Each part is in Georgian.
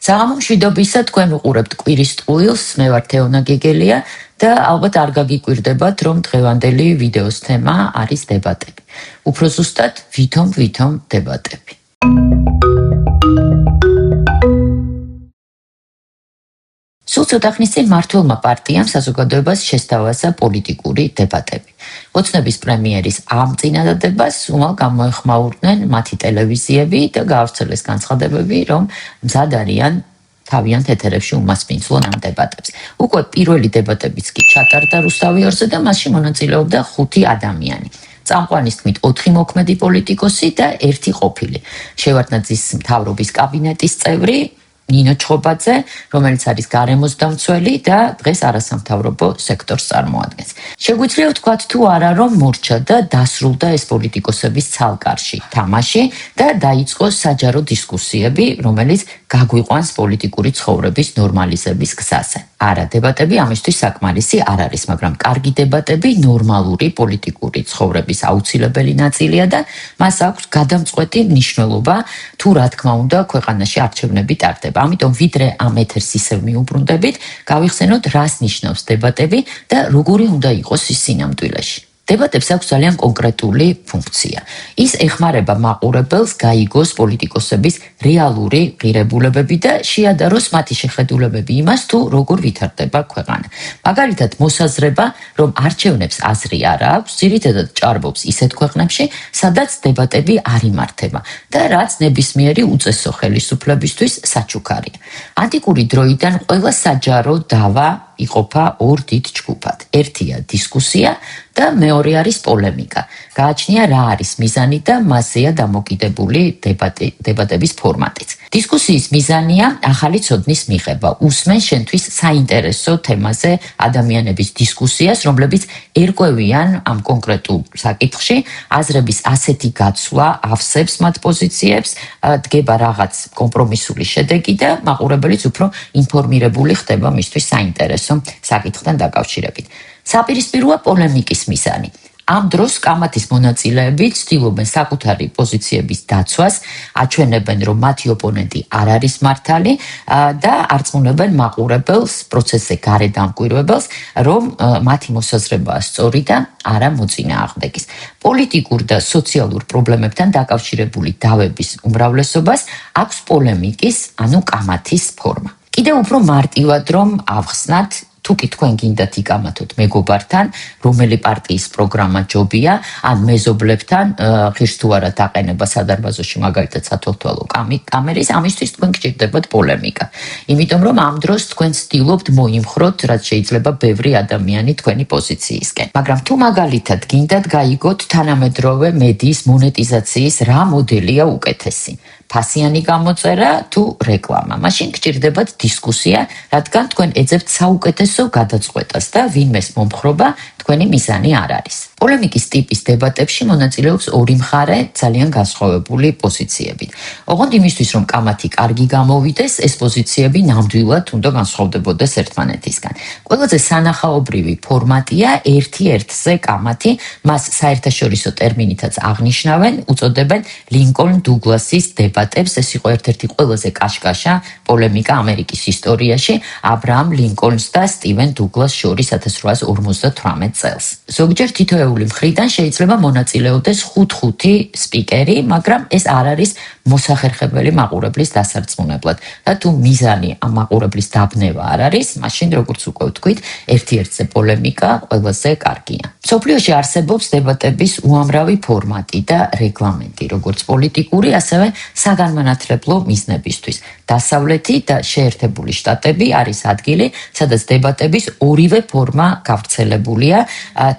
საღამო მშვიდობისა, თქვენ უყურებთ კვირის ტყუილს, მე ვარ თეონა გეგელია და ალბათ არ გაგიკვირდებათ, რომ დღევანდელი ვიდეოს თემა არის დებატები. უფრო ზუსტად, ვითომ დებატები. სულ ცოტა ხნის წინ მმართველმა პარტიამ საზოგადოებას შესთავაზა პოლიტიკური დებატები. ოცნების პრემიერის ამ წინადადებას უმალ გამოეხმაურდნენ მათი ტელევიზიები და გაავრცელეს განცხადებები, რომ მზად არიან თავიანთ ეთერებში უმასპინძლონ ამ დებატებს. უკვე პირველი დებატებიც კი ჩატარდა რუსთავიორზე და მასში მონაწილეობდა 5 ადამიანი. წამყვანის თქმით 4 მოქმედი პოლიტიკოსი და 1 ყოფილი. შევარდნაძის მთავრობის კაბინეტის წევრი ნინო ჩხობაძე, რომელიც არის გარემოს დამცველი და დღეს არასამთავრობო სექტორს წარმოადგენს. შეგვიძლია ვთქვათ თუ არა, რომ მორჩა და დასრულდა ეს პოლიტიკოსების ცალკარში თამაში და დაიწყო საჯარო დისკუსიები, რომელიც გაგვიყვანს პოლიტიკური ცხოვრების ნორმალიზების გზაზე. არა, დებატები ამისთვის საკმარისი არ არის, მაგრამ კარგი დებატები ნორმალური პოლიტიკური ცხოვრების აუცილებელი ნაწილია და მას აქვს გადამწყვეტი მნიშვნელობა, თუ რა თქმა უნდა ქვეყანაში არჩევნები ტარდება. ამიტომ ვიდრე ამ ეთერს ისევ მიუბრუნდებით, გავიხსენოთ რას ნიშნავს დებატები და როგორი უნდა იყოს ის სინამდვილეში. დებატებს აქვს ძალიან კონკრეტული ფუნქცია. ის ეხმარება მაყურებელს გაიგოს პოლიტიკოსების რეალური ღირებულებები და შეადაროს მათი შეხედულებები იმას, თუ როგორ ვითარდება ქვეყანა. მაგალითად, მოსაზრება, რომ არჩევნებს აზრი არ აქვს, ძირითადად ჭარბობს ისეთ ქვეყნებში, სადაც დებატები არ იმართება და რაც ნებისმიერი უწესო ხელისუფლებისთვის საჩუქარია. ანტიკური დროიდან ყველა საჯარო დავა იყოფა 2 დიდ ჯგუფად. ერთია დისკუსია და მეორე არის პოლემიკა. გააჩნია რა არის მიზანი და მასზეა დამოკიდებული დებატების ფორმატიც. დისკუსიის მიზანია ახალი ცოდნის მიღება. უსმენ შენთვის საინტერესო თემაზე ადამიანების დისკუსიას, რომლებიც ერკვევიან ამ კონკრეტულ საკითხში, აზრების ასეთი გაცვლა ავსებს მათ პოზიციებს, დგება რაღაც კომპრომისული შედეგი და მაყურებელიც უფრო ინფორმირებული ხდება მისთვის საინტერესო საკითხთან დაკავშირებით. საპირისპიროა პოლემიკის მიზანი. ამ დროს კამათის მონაწილეები ცდილობენ საკუთარი პოზიციების დაცვას, აჩვენებენ, რომ მათი ოპონენტი არ არის მართალი და არწმუნებენ მაყურებელს, პროცესზე გარეთ დამკვირვებელს, რომ მათი მოსაზრებაა სწორი და არა მოწინააღმდეგის. პოლიტიკურ და სოციალურ პრობლემებთან დაკავშირებული დავების უმრავლესობას აქვს პოლემიკის, ანუ კამათის ფორმა. კიდევ უფრო მარტივად რომ ავხსნათ, თუკი თქვენ გინდათ იკამათოთ მეგობართან, რომელი პარტიის პროგრამა ჯობია, ან მეზობლებთან, ღირს თუ არა დაყენება სადარბაზოში მაგალითად სათვალთვალო კამერის, ამისთვის თქვენ გჭირდებათ პოლემიკა. იმიტომ რომ ამ დროს თქვენ ცდილობთ მოიმხროთ, რაც შეიძლება ბევრი ადამიანი თქვენი პოზიციისკენ. მაგრამ თუ მაგალითად გინდათ გაიგოთ თანამედროვე მედიის მონეტიზაციის რა მოდელია უკეთესი, ფასიანი გამოწერა თუ რეკლამა, მაშინ გჭირდებათ დისკუსია, რადგან თქვენ ეძებთ საუკეთესო გადაწყვეტას და ვინმეს მომხრობა თქვენი მიზანი არ არის. პოლემიკის ტიპის დებატებში მონაწილეობს 2 მხარე ძალიან განსხვავებული პოზიციებით. ოღონდ იმისთვის, რომ კამათი კარგი გამოვიდეს, ეს პოზიციები ნამდვილად უნდა განსხვავდებოდეს ერთმანეთისგან. ყველაზე სანახაობრივი ფორმატია 1-1-ზე კამათი, მას საერთაშორისო ტერმინითაც აღნიშნავენ, უწოდებენ ლინკოლნ დუგლასის დებატებს. ეს იყო ერთ-ერთი ყველაზე კაშკაშა პოლემიკა ამერიკის ისტორიაში აბრაამ ლინკოლნს და სტივენ დუგლას შორის 1858 წელს. ზოგჯერ თითოეული მხრიდან შეიძლება მონაწილეობდეს 5 სპიკერი, მაგრამ ეს არ არის მოსახერხებელი მაყურებლის დასარწმუნებლად. და თუ მიზანი ამ მაყურებლის დაბნევა არ არის, მაშინ როგორც უკვე ვთქვით, 1-1-ზე პოლემიკა ყველაზე კარგია. მსოფლიოში არსებობს დებატების უამრავი ფორმატი და რეგლამენტი, როგორც პოლიტიკური, ასევე საგანმანათლებლო მიზნებისთვის. დასავლეთი და შეერთებული შტატები არის ადგილი, სადაც დებატების ორივე ფორმა გავრცელებულია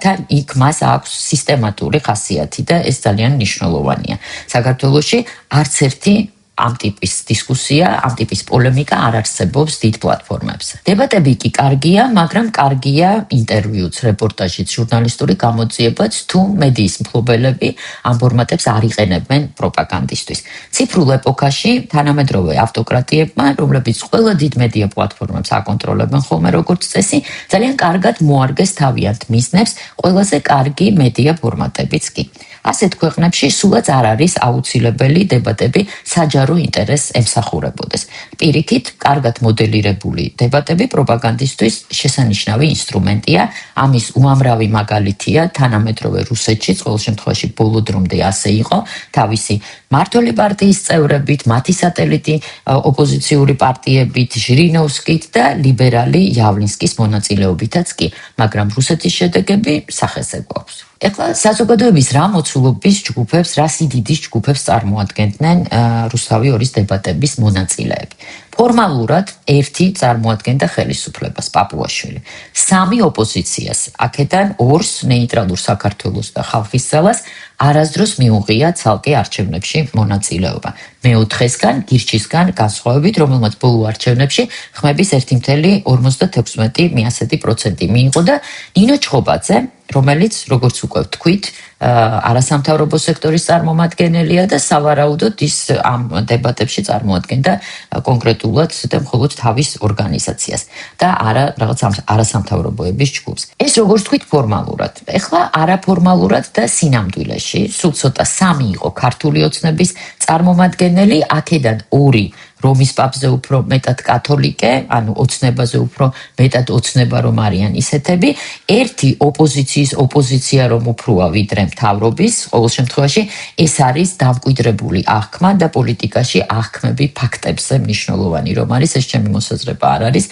და იქ მას აქვს სისტემატური ხასიათი და ეს ძალიან მნიშვნელოვანია. საქართველოში არც ერთი ამ ტიპის დისკუსია, ამ ტიპის პოლემიკა არ არსებობს დიდ პლატფორმებზე. დებატები კი კარგია, მაგრამ კარგია ინტერვიუც, რეპორტაჟიც, ჟურნალისტური გამოძიებაც, თუ მედიის მფლობელები ამ ფორმატებს არ იყენებენ პროპაგანდისთვის. ციფრულ ეპოქაში თანამედროვე ავტოკრატიებმა, რომლებიც ყველა დიდ მედია პლატფორმებს აკონტროლებენ ხოლმე როგორც წესი, ძალიან კარგად მოარგეს თავიანთ მიზნებს, ყველაზე კარგი მედია ფორმატებიც კი. ასეთ ქვეყნებში სულაც არ არის აუცილებელი დებატები საჯარო უამრავ ინტერესს ემსახურებოდეს. პირიქით, კარგად მოდელირებული დებატები პროპაგანდისტვის შესანიშნავი ინსტრუმენტია, ამის უამრავი მაგალითია თანამედროვე რუსეთშიც, ყოველ შემთხვევაში ბოლო დრომდე ასე იყო, თავისი მმართველი პარტიის წევრებით, მათი სატელიტი ოპოზიციური პარტიებით, ჟირინოვსკით და ლიბერალი იავლინსკის მონაწილეობითაც კი, მაგრამ რუსეთის შედეგები სახესე გვაქვს. ეხლა საზოგადოების რა მოცულობის ჯგუფებს, რა სიდიდის ჯგუფებს წარმოადგენდნენ რუსთავი ორის დებატების მონაწილეები. ფორმალურად ერთი წარმოადგენდა ხელისუფლებას პაპუაშვილი. სამი ოპოზიციას, აქედან ორს ნეიტრალურ საქართველოს და ხალხის ძალას არასდროს მიუღია ცალკე არჩევნებში მონაწილეობა. მეოთხესგან, გირჩისგან განსხვავებით, რომელმაც ბოლო არჩევნებში ხმების 1,56% მიიღო და ნინო ჩხობაძე, რომელიც, როგორც უკვე ვთქვით, არასამთავრობო სექტორის წარმომადგენელია და სავარაუდოდ ის ამ დებატებში წარმოადგენდა კონკრეტულად და მხოლოდ თავის ორგანიზაციას და არა რაღაც არასამთავრობოების ჯგუფს. ეს როგორც ვთქვით ფორმალურად. ეხლა არაფორმალურად და სინამდვილეში, სულ ცოტა სამი იყო ქართული ოცნების წარმომადგენელი, აქედან ორი რომის პაპზე უფრო მეტად კათოლიკე, ანუ ოცნებაზე უფრო მეტად ოცნება რომ არიან ისეთები, ერთი ოპოზიცია რომ უფროა ვიდრე მთავრობის, ყოველ შემთხვევაში ეს არის დამკვიდრებული აღქმა და პოლიტიკაში აღქმები ფაქტებზე მნიშვნელოვანი რომ არის, ეს ჩემი მოსაზრება არ არის,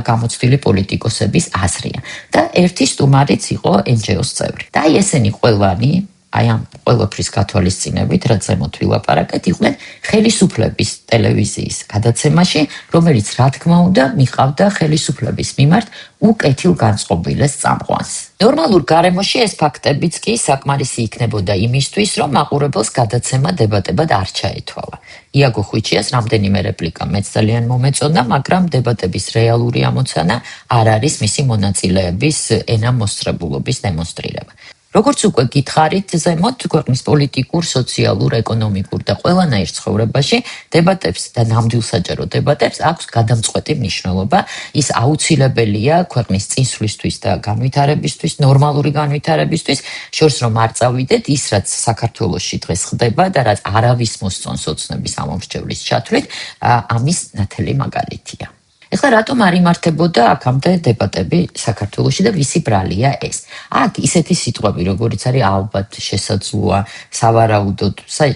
გამოცდილი პოლიტიკოსების აზრია. და ერთი სტუმარიც იყო NGO-ს წევრი. და ესენი ყველანი აი ამ ყველაფრის გათვალისწინებით, რაც ზემოთ ვილაპარაკეთ, იყვნენ ხელისუფლების ტელევიზიის გადაცემაში, რომელიც რა თქმა უნდა მიყავდა ხელისუფლების მიმართ უკეთილ განწყობილეს წამყვანს. ნორმალურ გარემოში ეს ფაქტებიც კი საკმარისი იქნებოდა იმისთვის, რომ მაყურებელს გადაცემა დებატებად არ ჩაეთვალა. იაგო ხვიჩიას რამდენიმე რეპლიკა მეც ძალიან მომეწონა, მაგრამ დებატების რეალური ამოცანა არ არის მისი მონაწილეების ენამოსწრებულობის დემონსტრირება. როგორც უკვე გითხარით, ზემოთ ქვეყნის პოლიტიკურ, სოციალურ, ეკონომიკურ და ყველანაირ ცხოვრებაში დებატებს და ნამდვილ საჯარო დებატებს აქვს გადამწყვეტი მნიშვნელობა. ის აუცილებელია ქვეყნის წინსვლისთვის და განვითარებისთვის, ნორმალური განვითარებისთვის, შორს რომ არ წავიდეთ, ის რაც საქართველოში დღეს ხდება და რაც არავის მოსწონს ოცნების ამომრჩევლის ჩათვლით, ამის ნათელი მაგალითია. ეხლა რატომ არ იმართებოდა აქამდე დებატები საქართველოში და ვისი ბრალია ეს? აქ ისეთი სიტყვები, როგორიც არის ალბათ, შესაძლოა, სავარაუდოდ,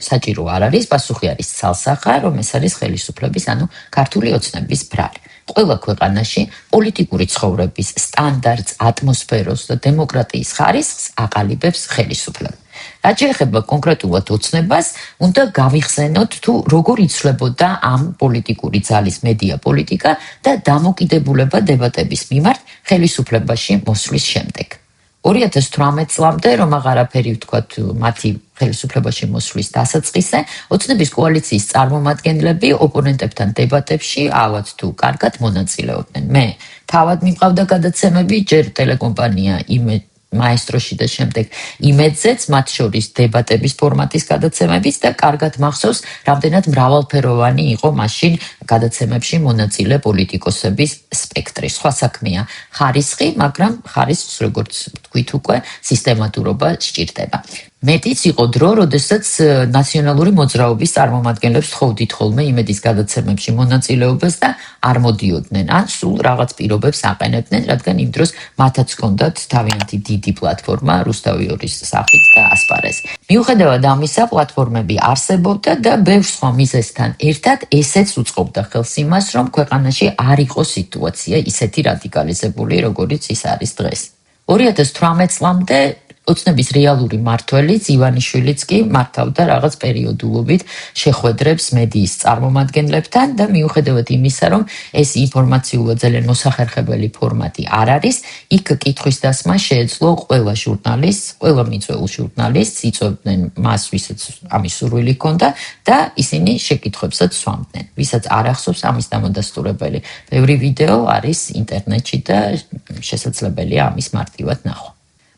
საჭირო არ არის, პასუხი არის ცალსახა, რომ ეს არის ხელისუფლების, ანუ ქართული ოცნების ბრალი. ყველა ქვეყანაში პოლიტიკური ცხოვრების სტანდარტს, ატმოსფეროს და დემოკრატიის ხარისხს აყალიბებს ხელისუფლება. რაც შეეხება კონკრეტულად ოცნებას, უნდა გავიხსენოთ თუ როგორ იცვლებოდა ამ პოლიტიკური ძალის მედია პოლიტიკა და დამოკიდებულება დებატების მიმართ ხელისუფლებაში მოსვლის შემდეგ. 2018 წლამდე, რომ აღარაფერი ვთქვათ მათი ხელისუფლებაში მოსვლის დასაწყისზე, ოცნების კოალიციის წარმომადგენლები ოპონენტებთან დებატებში ალბათ თუ კარგად მონაწილეობდნენ. მე თავად მიყავდა გადაცემები, ჯერ ტელეკომპანია მაესტროში და შემდეგ იმედზეც, მათ შორის დებატების ფორმატის გადაცემების და კარგად მახსოვს, რამდენად მრავალფეროვანი იყო მაშინ გადაცემებში მონაწილე პოლიტიკოსების სპექტრი. სხვა საქმეა ხარისხი, მაგრამ ხარისხს, როგორც ვთქვით უკვე, სისტემატურობა სჭირდება. მეტიც იყო დრო, როდესაც ნაციონალური მოძრაობის წარმომადგენლებს თხოვდით ხოლმე იმედის გადაცემებში მონაწილეობას და არ მოდიოდნენ, ან სულ რაღაც პირობებს აყენებდნენ, რადგან იმ დროს მათაც ჰქონდათ თავიანთი დიდი პლატფორმა რუსთავი ორის სახით და ასპარეზი. მიუხედავად ამისა, პლატფორმები არსებობდა და ბევრ სხვა მიზეზთან ერთად ესეც უწყობდა ხელს იმას, რომ ქვეყანაში არ იყოს სიტუაცია ისეთი რადიკალიზებული, როგორიც ის არის დღეს. 2018 წლამდე ოცნების რეალური მმართველიც ივანიშვილიც კი მართავდა რაღაც პერიოდულობით შეხვედრებს მედიის წარმომადგენლებთან და მიუხედავად იმისა, რომ ეს ინფორმაციულად ძალიან მოსახერხებელი ფორმატი არ არის, იქ კითხვის დასმა შეეძლო ყველა ჟურნალისტს, ყველა მიწვეულ ჟურნალისტს, იწვევდნენ მას, ვისაც ამის სურვილი ჰქონდა და ისინი შეკითხვებსაც სვამდნენ. ვისაც არ ახსოვს ამის დამადასტურებელი ბევრი ვიდეო არის ინტერნეტში და შესაძლებელია ამის მარტივად ნახვა.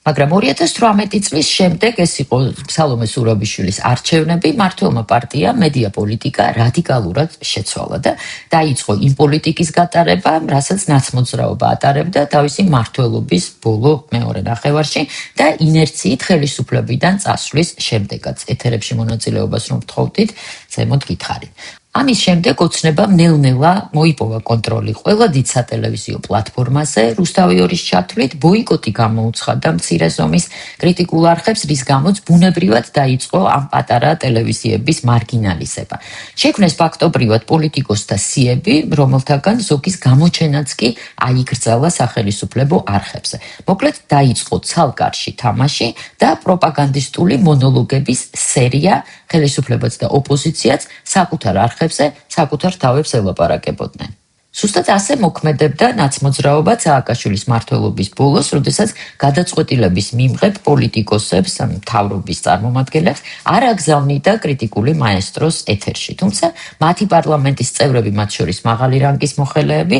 მაგრამ 2018 წლის შემდეგ ეს იყო სალომე ზურაბიშვილის არჩევნები, მმართველმა პარტიამ მედია პოლიტიკა რადიკალურად შეცვალა და დაიწყო იმ პოლიტიკის გატარება, რასაც ნაცმოძრაობა ატარებდა თავისი მმართველობის ბოლო მეორე ნახევარში და ინერციით ხელისუფლებიდან წასვლის შემდეგაც. ეთერებში მონაწილეობას რომ ვთხოვდით, ზემოთ გითხარით. ამის შემდეგ ოცნებამ ნელ-ნელა მოიპოვა კონტროლი ყველა დიდ სატელევიზიო პლატფორმაზე, რუსთავი 2-ის ჩათვლით ბოიკოტი გამოუცხადა მცირე ზომის კრიტიკულ არხებს, რის გამოც ბუნებრივად დაიწყო ამ პატარა ტელევიზიების მარგინალიზება. შექმნეს ფაქტობრივად პოლიტიკოსთა სიები, რომელთაგან ზოგის გამოჩენაც კი აიგრძალა სახელისუფლებო არხებზე. მოკლედ დაიწყო ცალკარში თამაში და პროპაგანდისტული მონოლოგების სერია, ხელისუფლებაც და ოპოზიციაც საკუთარ არხებზე საკუთარ თავებს ელაპარაკებოდნენ. Სუსტად ასე მოქმედებდა ნაცმოძრაობა სააკაშვილის მმართველობის ბოლოს, როდესაც გადაწყვეტილების მიმღებ პოლიტიკოსებს, მთავრობის წარმომადგენლებს არ აგზავნიდა კრიტიკული მაესტროს ეთერში. თუმცა მათი პარლამენტის წევრები, მათ შორის მაღალი რანგის მოხელეები,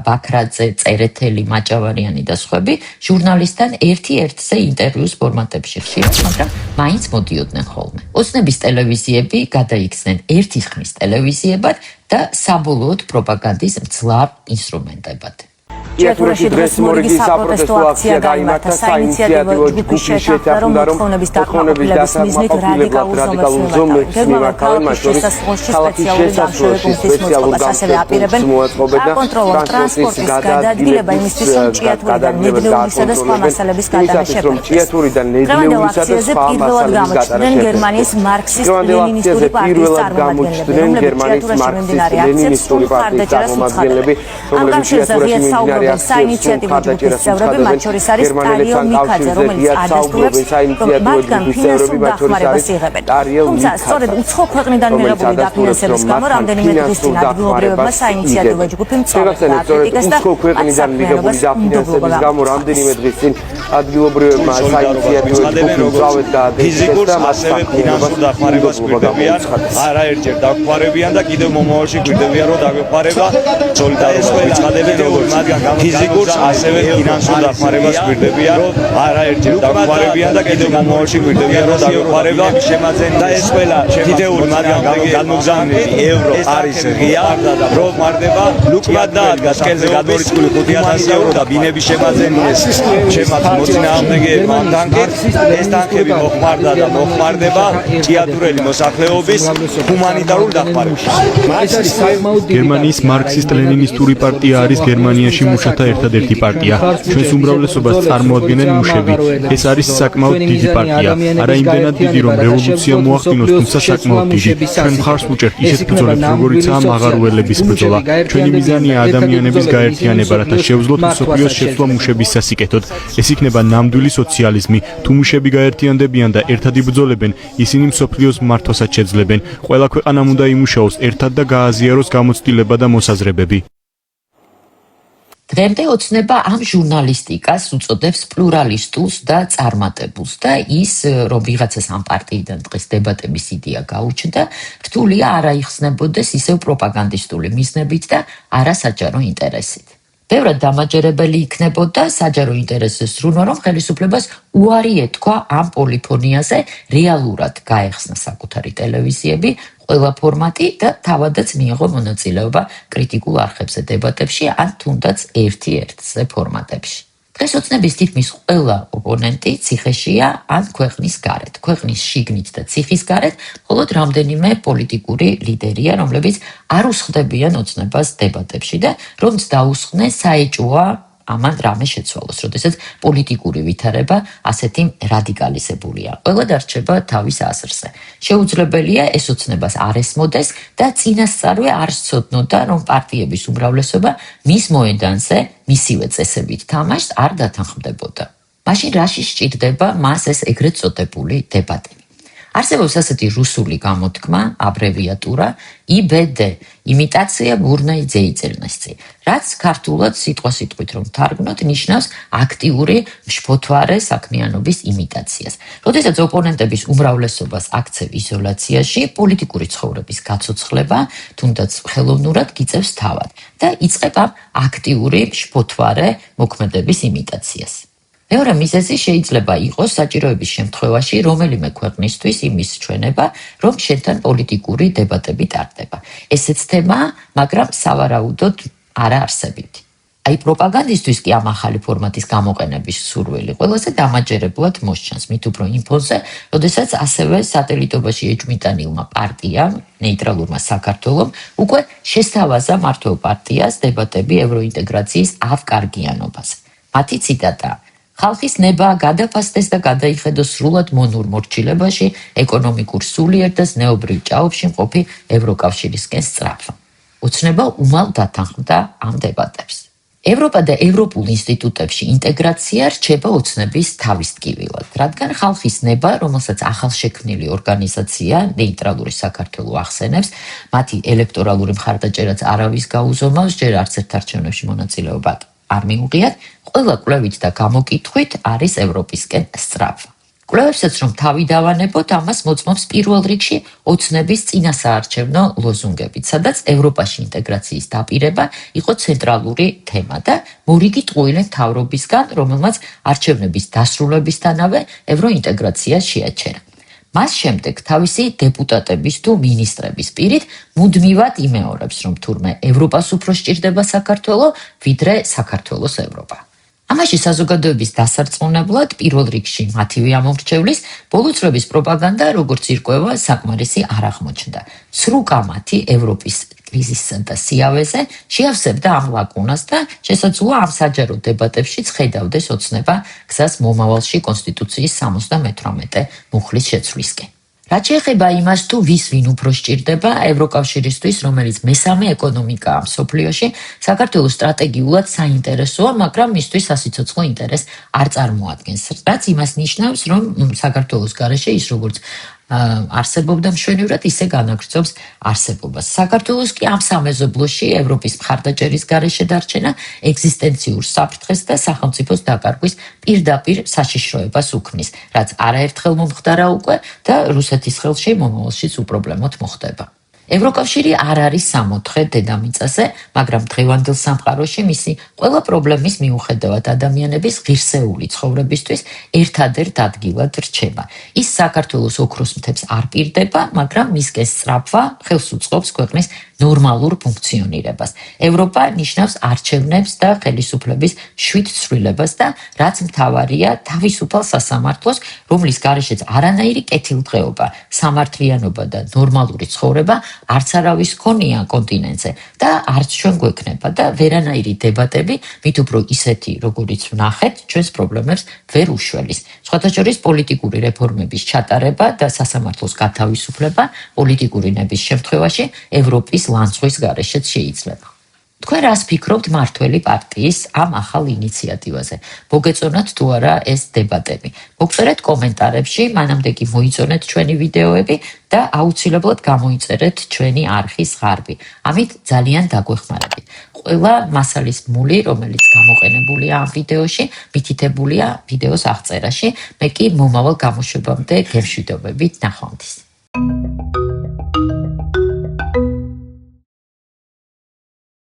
ბაქრაძე, წერეთელი, მაჭავარიანი და სხვები, ჟურნალისტთან ერთ-ერთზე ინტერვიუს ფორმატებში ხშირად, მაგრამ მაინც მოდიოდნენ ხოლმე. ოცნების ტელევიზიები გადაიქცნენ ერთის ხმის ტელევიზიებად და საბოლოოდ პროპაგანდის მძლავრ ინსტრუმენტებად. ჭიათურაში დღეს მორიგი საპროტესტო აქცია გაიმართა საინიციატივო ჯგუფის შეხვდა, რომ მოთხოვნების დაკმაყოფილების მიზნით რადიკალურ ზომებს მიმართავენ, მათ შორის სპეციალური დამშვენების მოწყობას, ასევე აპირებენ აკონტროლონ ტრანსპორტის გადაადგილება იმისთვის, რომ ჭიათურიდან ნედლეულისა და სხვა მასალების გადაღება შეფერდეს. დღევანდელ აქციაზე პირველად გამოჩნდნენ გერმანიის მარქსისტ-ლენინისტური პარტიის წარმომადგენლები, რომლებიც ჭიათურაში მიმდინარე აქციებს სულ მხარდაჭერას უცხადებენ. ამ კავშირზე ღიად საუბრობენ საინიციატივო ჯგუფის წევრები, მათ შორის არის ტალიო მიქაძე, რომელიც ადასტურებს, რომ მათგან ფინანსურ დახმარებას იღებენ. თუმცა სწორედ უცხო ქვეყნიდან მიღებული დაფინანსების გამო რამდენიმე დღის წინ ადგილობრივებმა საინიციატივო ჯგუფი მწვავედ დააკრიტიკეს და საქმიანობას უმდობლობა ფიზიკურს ასევე ფინანსურ დახმარებას გვირდებიან, არაერთჯერ დაგვხმარებიან და კიდევ მომავალში გვირდებიან, რომ დაგვეხმარება სოლიდარობა ვიწყდებენ, როგორც მათგან ფიზიკურს ასევე ფინანსურ დახმარებას გვირდებიან, რომ არაერთჯერ დაგვხმარებიან და კიდევ მომავალში გვირდებიან, რომ დაგვეხმარება და ეს ყველა კიდეული მათგან გამოგზავნილი ევრო არის ღია, რომ მარდება ლუკმად დაადგა სკელზე გადმორიცხული 5000 ევრო და ბინების შემაძენიეს ჩემად მოწინააღმდეგეებმა თანხით, ეს თანხები მოხმარდა და მოხმარდება ჭიათურელი მოსახლეობის ჰუმანიტარულ დახმარებას. გერმანიის მარქსისტ-ლენინისტური პარტია არის გერმანიაში მუშათა ერთადერთი პარტია. ჩვენს უმრავლესობას წარმოადგენენ მუშები. ეს არის საკმაოდ დიდი პარტია. არა იმდენად დიდი, რომ რევოლუცია მოახდინოს, თუმცა საკმაოდ დიდი. ჩვენ მხარს ვუჭერთ ისეთ ბრძოლებს, როგორიცაა მაღარუელების ბრძოლა. ჩვენი მიზანია ადამიანების გაერთიანება, რათა შევძლოთ მსოფლიოს შეცვლა მუშების სასიკეთოდ. ეს იქნება ნამდვილი სოციალიზმი. თუ მუშები გაერთიანდებიან და ერთად იბრძოლებენ, ისინი მსოფლიოს მართვასაც შეძლებენ. ყველა ქვეყანამ უნდა იმუშაოს ერთად და გააზიაროს გამოცდილება და მოსაზრებები. დღემდე ოცნება ამ ჟურნალისტიკას უწოდებს პლურალისტულს და წარმატებულს და ის, რომ ვიღაცას ამ პარტიიდან დღეს დებატების იდეა გაუჩნდა, რთულია არ აიხსნებოდეს ისევ პროპაგანდისტული მიზნებით და არა საჯარო ინტერესით. ბევრად დამაჯერებელი იქნებოდა საჯარო ინტერესის ზრუნვა, რომ ხელისუფლებას უარი ეთქვა ამ პოლიფონიაზე რეალურად გაეხსნა საკუთარი ტელევიზიები, ყველა ფორმატი და თავადაც მიიღო მონაწილეობა კრიტიკულ არხებზე დებატებში, ან თუნდაც ერთ-ერთზე ფორმატებში. დღეს ოცნების თითქმის ყველა ოპონენტი ციხეშია ან ქვეყნის გარეთ. ქვეყნის შიგნით და ციხის გარეთ მხოლოდ რამდენიმე პოლიტიკური ლიდერია, რომლებიც არ უსხდებიან ოცნებას დებატებში და რომც დაუსხდნენ, საეჭვოა ამან რამე შეცვალოს, როდესაც პოლიტიკური ვითარება ასეთი რადიკალიზებულია. ყველა დარჩება თავის აზრზე. შეუძლებელია ეს ოცნებას არ ესმოდეს და წინასწარვე არ სცოდნოდა, რომ პარტიების უმრავლესობა მის მოედანზე მისივე წესებით თამაშს არ დათანხმდებოდა. მაშინ რაში სჭირდება მას ეს ეგრეთ წოდებული დებატები? არსებობს ასეთი რუსული გამოთქმა, აბრევიატურა IBD, იმიტაცია ბურნაი ძეიწელნესწი, რაც ქართულად სიტყვასიტყვით რომ თარგმნოთ, ნიშნავს აქტიური მშფოთვარე საქმიანობის იმიტაციას. როდესაც ოპონენტების უმრავლესობას აქცევ იზოლაციაში, პოლიტიკური ცხოვრების გაცოცხლება, თუნდაც ხელოვნურად გიწევს თავად და იწყება აქტიური მშფოთვარე მოქმედების იმიტაციას. მეორე მიზეზი შეიძლება იყოს საჭიროების შემთხვევაში რომელიმე ქვეყნისთვის იმის ჩვენება, რომ შენთან პოლიტიკური დებატები ტარდება. ესეც თემაა, მაგრამ სავარაუდოდ არა არსებითი. აი პროპაგანდისტვის კი ამ ახალი ფორმატის გამოყენების სურვილი ყველაზე დამაჯერებლად მოსჩანს, მით უფრო იმ ფონზე, როდესაც ასევე სატელიტობაში ეჭვმიტანილმა პარტიამ, ნეიტრალურმა საქართველომ, უკვე შესთავაზა მართლ პარტიას დებატები ევროინტეგრაციის ავკარგიანობაზე. მათი ციტატა: ხალხის ნება გადაფასდეს და გადაიხედოს სრულად მონურ მორჩილებაში, ეკონომიკურ სულიერ და ზნეობრივ ჭაობში მყოფი ევროკავშირისკენ სწრაფვა. ოცნება უმალ დათანხმდა ამ დებატებს. ევროპა და ევროპულ ინსტიტუტებში ინტეგრაცია რჩება ოცნების თავისტკივილად, რადგან ხალხის ნება, რომელსაც ახალშექმნილი ორგანიზაცია ნეიტრალური საქართველო ახსენებს, მათი ელექტორალური მხარდაჭერაც არავის გაუზომავს, ჯერ არც ერთ არჩევნებში მონაწილეობა არ მიუღიათ, ყველა კვლევით და გამოკითხვით არის ევროპისკენ სწრაფვა. კვლევებსაც რომ თავი დავანებოთ, ამას მოწმობს პირველ რიგში ოცნების წინასაარჩევნო ლოზუნგებით, სადაც ევროპაში ინტეგრაციის დაპირება იყო ცენტრალური თემა და მორიგი ტყუილე მთავრობისგან, რომელმაც არჩევნების დასრულებისთანავე ევროინტეგრაცია შეაჩერა. მას შემდეგ თავისი დეპუტატების თუ მინისტრების პირით მუდმივად იმეორებს, რომ თურმე ევროპას უფრო სჭირდება საქართველო, ვიდრე საქართველოს ევროპა. ამაში საზოგადოების დასარწმუნებლად პირველ რიგში მათივე ამომრჩევლის ბოლო წლების პროპაგანდა, როგორც ირკვევა, საკმარისი არ აღმოჩნდა. სრუკამათი ევროპის კრიზისსა და სიავეზე შეავსებდა ამ ლაკუნას და შესაძლოა ამ საჯარო დებატებშიც ხედავდეს ოცნება გზას მომავალში კონსტიტუციის 78 მუხლის შეცვლისკენ. რაც შეეხება იმას, თუ ვის ვინ უფრო სჭირდება ევროკავშირისთვის, რომელიც მესამე ეკონომიკაა მსოფლიოში, საქართველოს სტრატეგიულად საინტერესოა, მაგრამ მისთვის სასიცოცხლო ინტერესს არ წარმოადგენს. რაც იმას ნიშნავს, რომ საქართველოს გარეშე ის როგორც არსებობდა მშვენივრად, ისე განაგრძობს არსებობას. საქართველოს კი ამ სამეზობლოში ევროპის მხარდაჭერის გარეშე დარჩენა ეგზისტენციურ საფრთხეს და სახელმწიფოს დაკარგვის პირდაპირ საშიშროებას უქმნის, რაც არაერთხელ მომხდარა უკვე და რუსეთის ხელში მომავალშიც უპრობლემოდ მოხდება. ევროკავშირი არ არის სამოთხე დედამიწაზე, მაგრამ დღევანდელ სამყაროში მისი ყველა პრობლემის მიუხედავად ადამიანების ღირსეული ცხოვრებისთვის ერთადერთ ადგილად რჩება. ის საქართველოს ოქროს მთებს არ პირდება, მაგრამ მისკენ სწრაფვა ხელს უწყობს ქვეყნის ნორმალურ ფუნქციონირებას. ევროპა ნიშნავს არჩევნებს და ხელისუფლების შვიდ ცვლილებას და რაც მთავარია, თავისუფალ სასამართლოს, რომლის გარეშეც არანაირი კეთილდღეობა, სამართლიანობა და ნორმალური ცხოვრება არც არავის ქონია კონტინენტზე და არც ჩვენ გვექნება და ვერანაირი დებატები, მით უფრო ისეთი, როგორიც ვნახეთ, ჩვენს პრობლემებს ვერ უშველის. სხვათა შორის პოლიტიკური რეფორმების ჩატარება და სასამართლოს გათავისუფლება პოლიტიკური ნების შემთხვევაში ევროპის ლანცღვის გარეშეც შეიძლება. თქვენ რას ფიქრობთ მართველი პარტიის ამ ახალ ინიციატივაზე? მოგეწონათ თუ არა ეს დებატები? მოგწერეთ კომენტარებში, მანამდე კი მოიწონეთ ჩვენი ვიდეოები და აუცილებლად გამოიწერეთ ჩვენი არხის ღარბი. ამით ძალიან დაგვეხმარებით. ყველა მასალის მული, რომელიც გამოყენებულია ამ ვიდეოში, მითითებულია ვიდეოს აღწერაში. მე კი მომავალ გამოშვებამდე გემშვიდობებით, ნახვამდის.